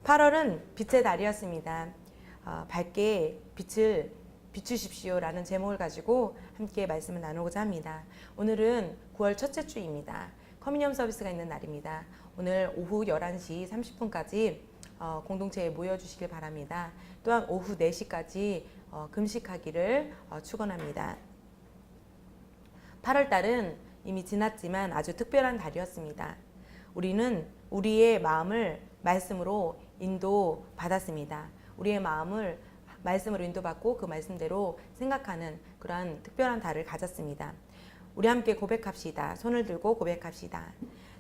8월은 빛의 달이었습니다. 밝게 빛을 비추십시오라는 제목을 가지고 함께 말씀을 나누고자 합니다. 오늘은 9월 첫째 주입니다. 커뮤니엄 서비스가 있는 날입니다. 오늘 오후 11시 30분까지 공동체에 모여주시길 바랍니다. 또한 오후 4시까지 금식하기를 축원합니다. 8월달은 이미 지났지만 아주 특별한 달이었습니다. 우리는 우리의 마음을 말씀으로 인도받았습니다. 우리의 마음을 말씀으로 인도받고 그 말씀대로 생각하는 그러한 특별한 달을 가졌습니다. 우리 함께 고백합시다. 손을 들고 고백합시다.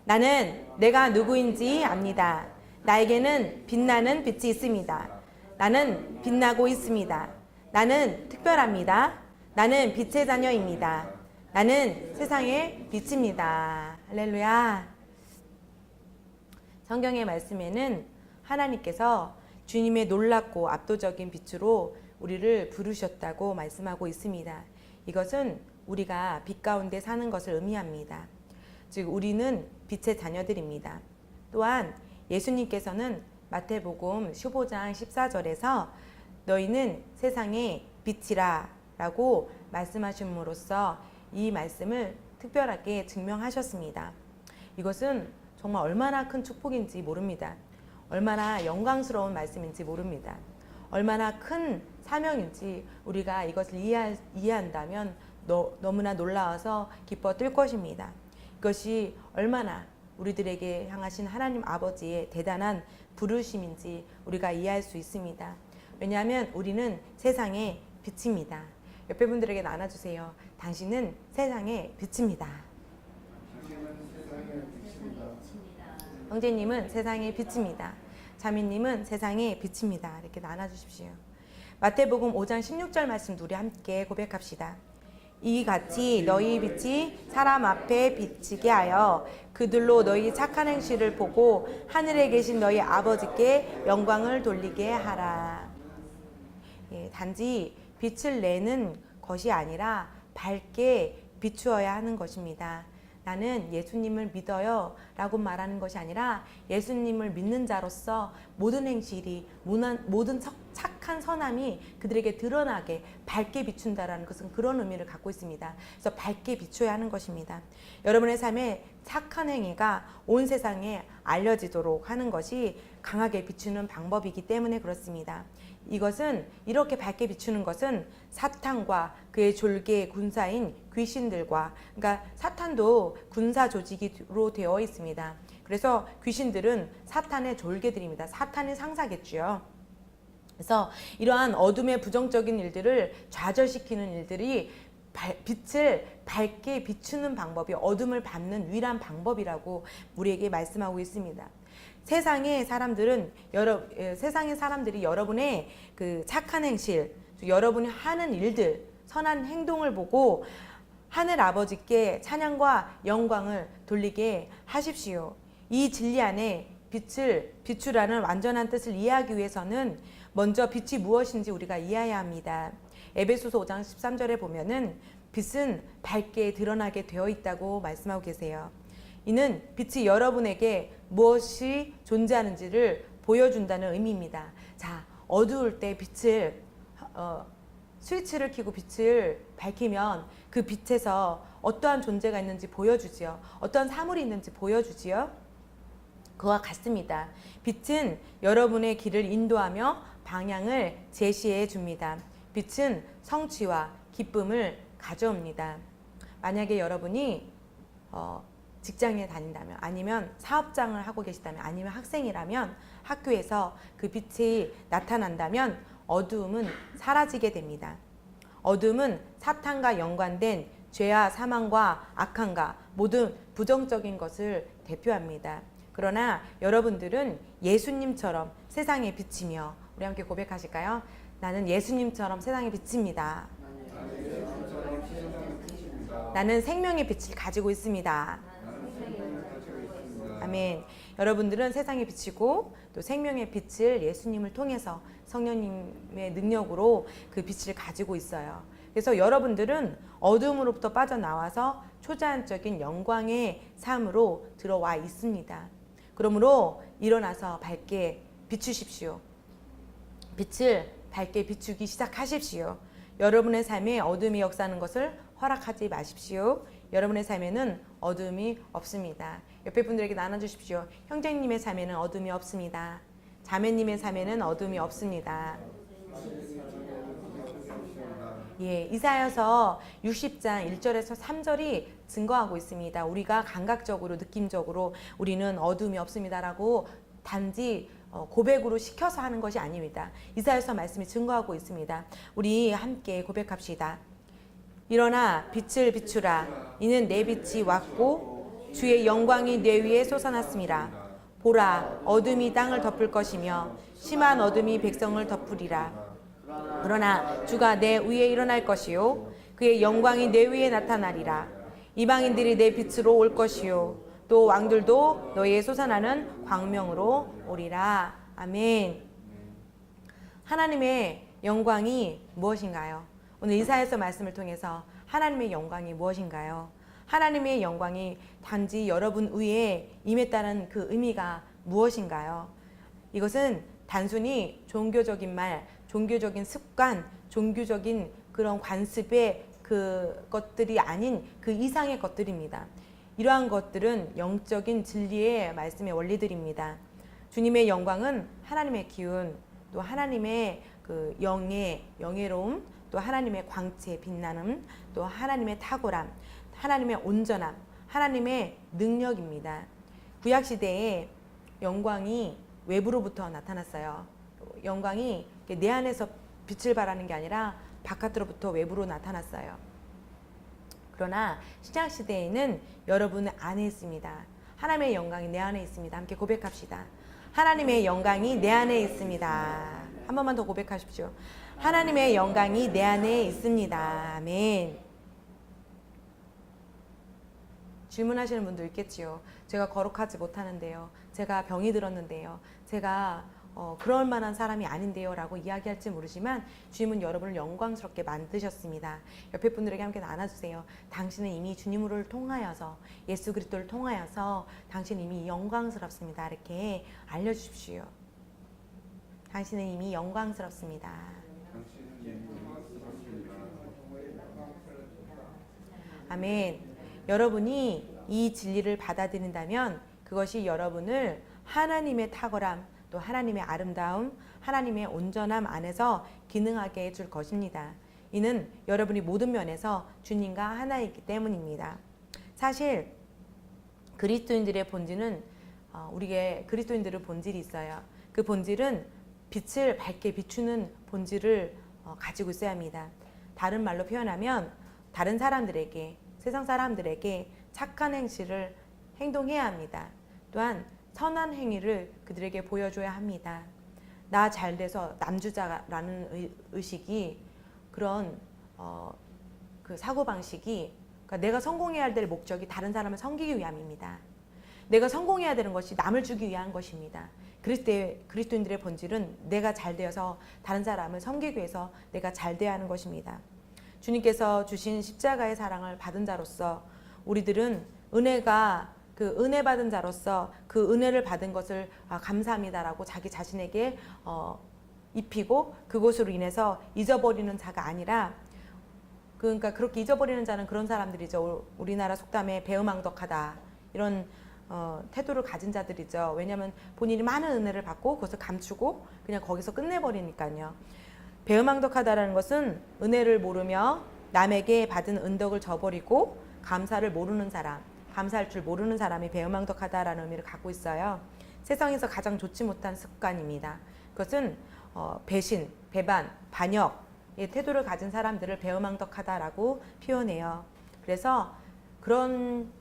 나는 내가 누구인지 압니다. 나에게는 빛나는 빛이 있습니다. 나는 빛나고 있습니다. 나는 특별합니다. 나는 빛의 자녀입니다. 나는 세상의 빛입니다. 할렐루야. 성경의 말씀에는 하나님께서 주님의 놀랍고 압도적인 빛으로 우리를 부르셨다고 말씀하고 있습니다. 이것은 우리가 빛 가운데 사는 것을 의미합니다. 즉 우리는 빛의 자녀들입니다. 또한 예수님께서는 마태복음 15장 14절에서 너희는 세상의 빛이라 라고 말씀하심으로써 이 말씀을 특별하게 증명하셨습니다. 이것은 정말 얼마나 큰 축복인지 모릅니다. 얼마나 영광스러운 말씀인지 모릅니다. 얼마나 큰 사명인지 우리가 이것을 이해한다면 너무나 놀라워서 기뻐 뜰 것입니다. 이것이 얼마나 우리들에게 향하신 하나님 아버지의 대단한 부르심인지 우리가 이해할 수 있습니다. 왜냐하면 우리는 세상의 빛입니다. 옆에 분들에게 나눠주세요. 당신은 세상의 빛입니다. 형제님은 세상의 빛입니다. 자매님은 세상의 빛입니다. 이렇게 나눠주십시오. 마태복음 5장 16절 말씀 우리 함께 고백합시다. 이같이 너희 빛이 사람 앞에 비치게 하여 그들로 너희 착한 행실을 보고 하늘에 계신 너희 아버지께 영광을 돌리게 하라. 단지 빛을 내는 것이 아니라 밝게 비추어야 하는 것입니다. 나는 예수님을 믿어요 라고 말하는 것이 아니라 예수님을 믿는 자로서 모든 행실이 모든 착한 선함이 그들에게 드러나게 밝게 비춘다라는 것은 그런 의미를 갖고 있습니다. 그래서 밝게 비춰야 하는 것입니다. 여러분의 삶에 착한 행위가 온 세상에 알려지도록 하는 것이 강하게 비추는 방법이기 때문에 그렇습니다. 이것은 이렇게 밝게 비추는 것은 사탄과 그의 졸개 군사인 귀신들과, 그러니까 사탄도 군사 조직으로 되어 있습니다. 그래서 귀신들은 사탄의 졸개들입니다. 사탄의 상사겠죠. 그래서 이러한 어둠의 부정적인 일들을 좌절시키는 일들이 빛을 밝게 비추는 방법이 어둠을 밟는 유일한 방법이라고 우리에게 말씀하고 있습니다. 세상의 사람들이 여러분의 그 착한 행실, 여러분이 하는 일들, 선한 행동을 보고 하늘 아버지께 찬양과 영광을 돌리게 하십시오. 이 진리 안에 빛을 비추라는 완전한 뜻을 이해하기 위해서는 먼저 빛이 무엇인지 우리가 이해해야 합니다. 에베소서 5장 13절에 보면은 빛은 밝게 드러나게 되어 있다고 말씀하고 계세요. 이는 빛이 여러분에게 무엇이 존재하는지를 보여준다는 의미입니다. 자, 어두울 때 빛을 스위치를 켜고 빛을 밝히면 그 빛에서 어떠한 존재가 있는지 보여주지요. 어떠한 사물이 있는지 보여주지요. 그와 같습니다. 빛은 여러분의 길을 인도하며 방향을 제시해 줍니다. 빛은 성취와 기쁨을 가져옵니다. 만약에 여러분이 직장에 다닌다면, 아니면 사업장을 하고 계시다면, 아니면 학생이라면 학교에서 그 빛이 나타난다면 어두움은 사라지게 됩니다. 어두움은 사탄과 연관된 죄와 사망과 악함과 모든 부정적인 것을 대표합니다. 그러나 여러분들은 예수님처럼 세상의 빛이며, 우리 함께 고백하실까요? 나는 예수님처럼 세상의 빛입니다. 나는 생명의 빛을 가지고 있습니다. 아멘. 여러분들은 세상의 빛이고 또 생명의 빛을 예수님을 통해서 성령님의 능력으로 그 빛을 가지고 있어요. 그래서 여러분들은 어둠으로부터 빠져나와서 초자연적인 영광의 삶으로 들어와 있습니다. 그러므로 일어나서 밝게 비추십시오. 빛을 밝게 비추기 시작하십시오. 여러분의 삶에 어둠이 역사하는 것을 허락하지 마십시오. 여러분의 삶에는 어둠이 없습니다. 옆에 분들에게 나눠주십시오. 형제님의 삶에는 어둠이 없습니다. 자매님의 삶에는 어둠이 없습니다. 예, 이사야서 60장 1절에서 3절이 증거하고 있습니다. 우리가 감각적으로 느낌적으로 우리는 어둠이 없습니다라고 단지 고백으로 시켜서 하는 것이 아닙니다. 이사야서 말씀이 증거하고 있습니다. 우리 함께 고백합시다. 일어나 빛을 비추라. 이는 내 빛이 왔고 주의 영광이 내 위에 솟아났습니다. 보라, 어둠이 땅을 덮을 것이며 심한 어둠이 백성을 덮으리라. 그러나 주가 내 위에 일어날 것이요 그의 영광이 내 위에 나타나리라. 이방인들이 내 빛으로 올 것이요 또 왕들도 너희의 솟아나는 광명으로 오리라. 아멘. 하나님의 영광이 무엇인가요? 오늘 이사야서 말씀을 통해서 하나님의 영광이 무엇인가요? 하나님의 영광이 단지 여러분 위에 임했다는 그 의미가 무엇인가요? 이것은 단순히 종교적인 말, 종교적인 습관, 종교적인 그런 관습의 그것들이 아닌 그 이상의 것들입니다. 이러한 것들은 영적인 진리의 말씀의 원리들입니다. 주님의 영광은 하나님의 기운, 또 하나님의 그 영예로움, 또 하나님의 광채, 빛나름, 또 하나님의 탁월함, 하나님의 온전함, 하나님의 능력입니다. 구약시대에 영광이 외부로부터 나타났어요. 영광이 내 안에서 빛을 발하는 게 아니라 바깥으로부터 외부로 나타났어요. 그러나 신약시대에는 여러분 안에 있습니다. 하나님의 영광이 내 안에 있습니다. 함께 고백합시다. 하나님의 영광이 내 안에 있습니다. 한 번만 더 고백하십시오. 하나님의 영광이 내 안에 있습니다. 아멘. 질문하시는 분도 있겠지요. 제가 거룩하지 못하는데요. 제가 병이 들었는데요. 제가 그럴 만한 사람이 아닌데요 라고 이야기할지 모르지만 주님은 여러분을 영광스럽게 만드셨습니다. 옆에 분들에게 함께 나눠주세요. 당신은 이미 주님을 통하여서 예수 그리스도를 통하여서 당신은 이미 영광스럽습니다. 이렇게 알려주십시오. 당신은 이미 영광스럽습니다. 아멘. 여러분이 이 진리를 받아들인다면 그것이 여러분을 하나님의 탁월함, 또 하나님의 아름다움, 하나님의 온전함 안에서 기능하게 해줄 것입니다. 이는 여러분이 모든 면에서 주님과 하나이기 때문입니다. 사실 그리스도인들의 본질은 우리의 그리스도인들의 본질이 있어요. 그 본질은 빛을 밝게 비추는 본질을 가지고 있어야 합니다. 다른 말로 표현하면 다른 사람들에게, 세상 사람들에게 착한 행실을 행동해야 합니다. 또한 선한 행위를 그들에게 보여줘야 합니다. 나 잘돼서 남주자라는 의식이 그런 그 사고방식이 그러니까 내가 성공해야 될 목적이 다른 사람을 섬기기 위함입니다. 내가 성공해야 되는 것이 남을 주기 위한 것입니다. 그리스도인들의 본질은 내가 잘되어서 다른 사람을 섬기기 위해서 내가 잘돼야 하는 것입니다. 주님께서 주신 십자가의 사랑을 받은 자로서 우리들은 그 은혜 받은 자로서 그 은혜를 받은 것을 감사합니다라고 자기 자신에게 입히고 그것으로 인해서 잊어버리는 자가 아니라 그러니까 그렇게 잊어버리는 자는 그런 사람들이죠. 우리나라 속담에 배은망덕하다 이런 태도를 가진 자들이죠. 왜냐하면 본인이 많은 은혜를 받고 그것을 감추고 그냥 거기서 끝내버리니까요. 배은망덕하다라는 것은 은혜를 모르며 남에게 받은 은덕을 저버리고 감사를 모르는 사람, 감사할 줄 모르는 사람이 배은망덕하다라는 의미를 갖고 있어요. 세상에서 가장 좋지 못한 습관입니다. 그것은 배신, 배반, 반역의 태도를 가진 사람들을 배은망덕하다라고 표현해요. 그래서 그런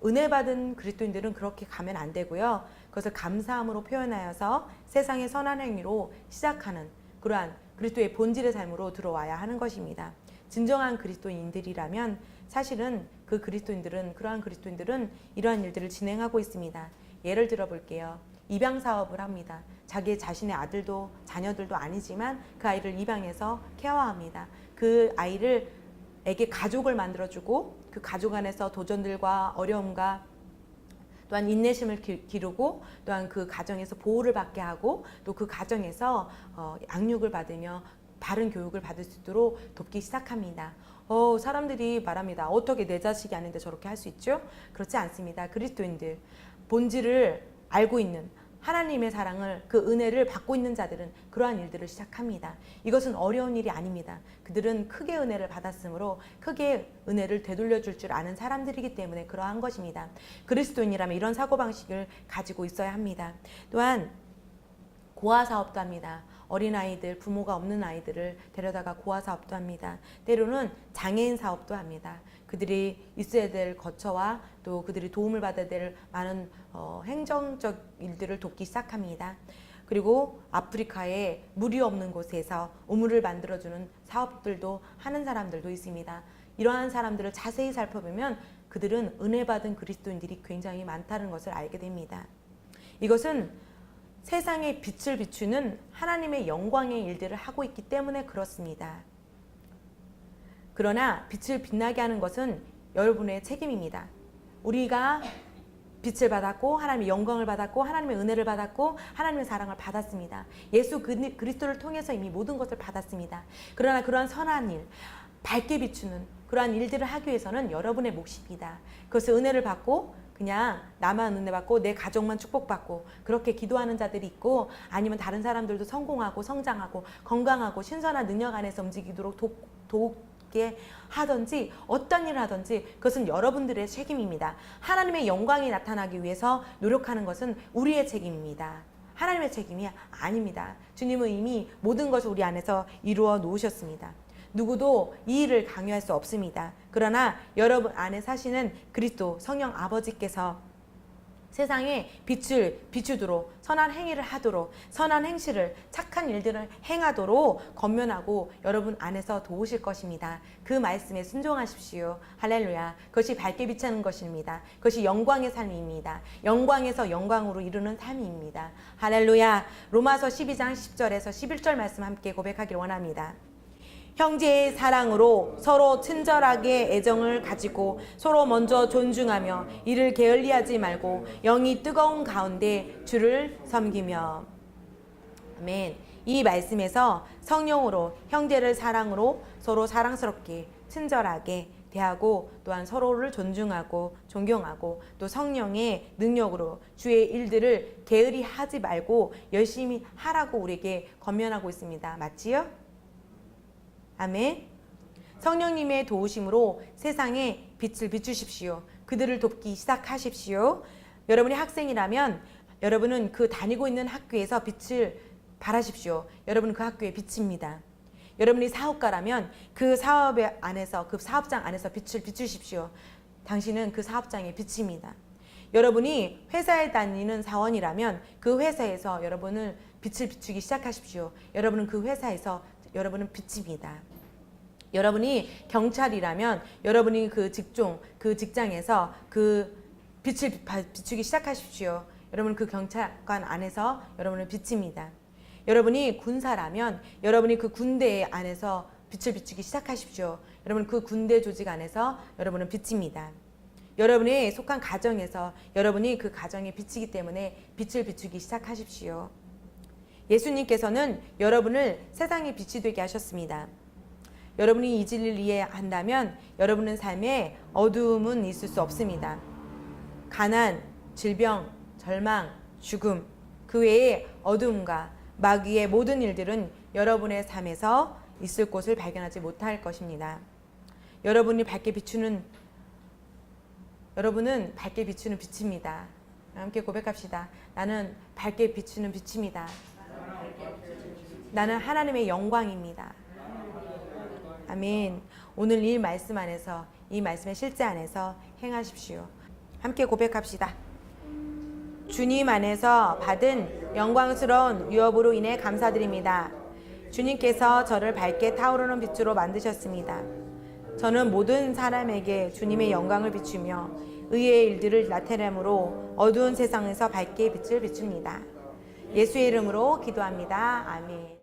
은혜 받은 그리스도인들은 그렇게 가면 안 되고요. 그것을 감사함으로 표현하여서 세상의 선한 행위로 시작하는 그러한 그리스도의 본질의 삶으로 들어와야 하는 것입니다. 진정한 그리스도인들이라면 사실은 그러한 그리스도인들은 이러한 일들을 진행하고 있습니다. 예를 들어 볼게요. 입양 사업을 합니다. 자기 자신의 아들도 자녀들도 아니지만 그 아이를 입양해서 케어합니다. 그 아이에게 가족을 만들어주고 그 가족 안에서 도전들과 어려움과 또한 인내심을 기르고 또한 그 가정에서 보호를 받게 하고 또 그 가정에서 양육을 받으며 바른 교육을 받을 수 있도록 돕기 시작합니다. 사람들이 말합니다. 어떻게 내 자식이 아닌데 저렇게 할 수 있죠? 그렇지 않습니다. 그리스도인들 본질을 알고 있는 하나님의 사랑을, 그 은혜를 받고 있는 자들은 그러한 일들을 시작합니다. 이것은 어려운 일이 아닙니다. 그들은 크게 은혜를 받았으므로 크게 은혜를 되돌려줄 줄 아는 사람들이기 때문에 그러한 것입니다. 그리스도인이라면 이런 사고방식을 가지고 있어야 합니다. 또한 고아 사업도 합니다. 어린아이들, 부모가 없는 아이들을 데려다가 고아 사업도 합니다. 때로는 장애인 사업도 합니다. 그들이 있어야 될 거처와 또 그들이 도움을 받아야 될 많은 행정적 일들을 돕기 시작합니다. 그리고 아프리카에 물이 없는 곳에서 우물을 만들어주는 사업들도 하는 사람들도 있습니다. 이러한 사람들을 자세히 살펴보면 그들은 은혜 받은 그리스도인들이 굉장히 많다는 것을 알게 됩니다. 이것은 세상에 빛을 비추는 하나님의 영광의 일들을 하고 있기 때문에 그렇습니다. 그러나 빛을 빛나게 하는 것은 여러분의 책임입니다. 우리가 빛을 받았고 하나님의 영광을 받았고 하나님의 은혜를 받았고 하나님의 사랑을 받았습니다. 예수 그리스도를 통해서 이미 모든 것을 받았습니다. 그러나 그러한 선한 일, 밝게 비추는 그러한 일들을 하기 위해서는 여러분의 몫입니다. 그것을 은혜를 받고 그냥 나만 은혜 받고 내 가족만 축복받고 그렇게 기도하는 자들이 있고, 아니면 다른 사람들도 성공하고 성장하고 건강하고 신선한 능력 안에서 움직이도록 돕게 하든지 어떤 일을 하든지 그것은 여러분들의 책임입니다. 하나님의 영광이 나타나기 위해서 노력하는 것은 우리의 책임입니다. 하나님의 책임이 아닙니다. 주님은 이미 모든 것을 우리 안에서 이루어 놓으셨습니다. 누구도 이 일을 강요할 수 없습니다. 그러나 여러분 안에 사시는 그리스도 성령 아버지께서 세상에 빛을 비추도록, 선한 행위를 하도록, 선한 행실을, 착한 일들을 행하도록 권면하고 여러분 안에서 도우실 것입니다. 그 말씀에 순종하십시오. 할렐루야. 그것이 밝게 비추는 것입니다. 그것이 영광의 삶입니다. 영광에서 영광으로 이루는 삶입니다. 할렐루야. 로마서 12장 10절에서 11절 말씀 함께 고백하길 원합니다. 형제의 사랑으로 서로 친절하게 애정을 가지고 서로 먼저 존중하며 이를 게을리하지 말고 영이 뜨거운 가운데 주를 섬기며. 아멘. 이 말씀에서 성령으로 형제를 사랑으로 서로 사랑스럽게 친절하게 대하고 또한 서로를 존중하고 존경하고 또 성령의 능력으로 주의 일들을 게을리 하지 말고 열심히 하라고 우리에게 권면하고 있습니다. 맞지요? 아멘. 성령님의 도우심으로 세상에 빛을 비추십시오. 그들을 돕기 시작하십시오. 여러분이 학생이라면 여러분은 그 다니고 있는 학교에서 빛을 발하십시오. 여러분은 그 학교의 빛입니다. 여러분이 사업가라면 그 사업 안에서, 그 사업장 안에서 빛을 비추십시오. 당신은 그 사업장의 빛입니다. 여러분이 회사에 다니는 사원이라면 그 회사에서 여러분을 빛을 비추기 시작하십시오. 여러분은 그 회사에서 여러분은 빛입니다. 여러분이 경찰이라면 여러분이 그 직종, 그 직장에서 그 빛을 비추기 시작하십시오. 여러분 그 경찰관 안에서 여러분은 빛입니다. 여러분이 군사라면 여러분이 그 군대 안에서 빛을 비추기 시작하십시오. 여러분 그 군대 조직 안에서 여러분은 빛입니다. 여러분이 속한 가정에서 여러분이 그 가정의 빛이기 때문에 빛을 비추기 시작하십시오. 예수님께서는 여러분을 세상의 빛이 되게 하셨습니다. 여러분이 이 진리를 이해한다면 여러분의 삶에 어두움은 있을 수 없습니다. 가난, 질병, 절망, 죽음, 그 외에 어두움과 마귀의 모든 일들은 여러분의 삶에서 있을 곳을 발견하지 못할 것입니다. 여러분은 밝게 비추는 빛입니다. 함께 고백합시다. 나는 밝게 비추는 빛입니다. 나는 하나님의 영광입니다. 아멘. 오늘 이 말씀 안에서, 이 말씀의 실제 안에서 행하십시오. 함께 고백합시다. 주님 안에서 받은 영광스러운 유업으로 인해 감사드립니다. 주님께서 저를 밝게 타오르는 빛으로 만드셨습니다. 저는 모든 사람에게 주님의 영광을 비추며 의의 일들을 나타내므로 어두운 세상에서 밝게 빛을 비춥니다. 예수의 이름으로 기도합니다. 아멘.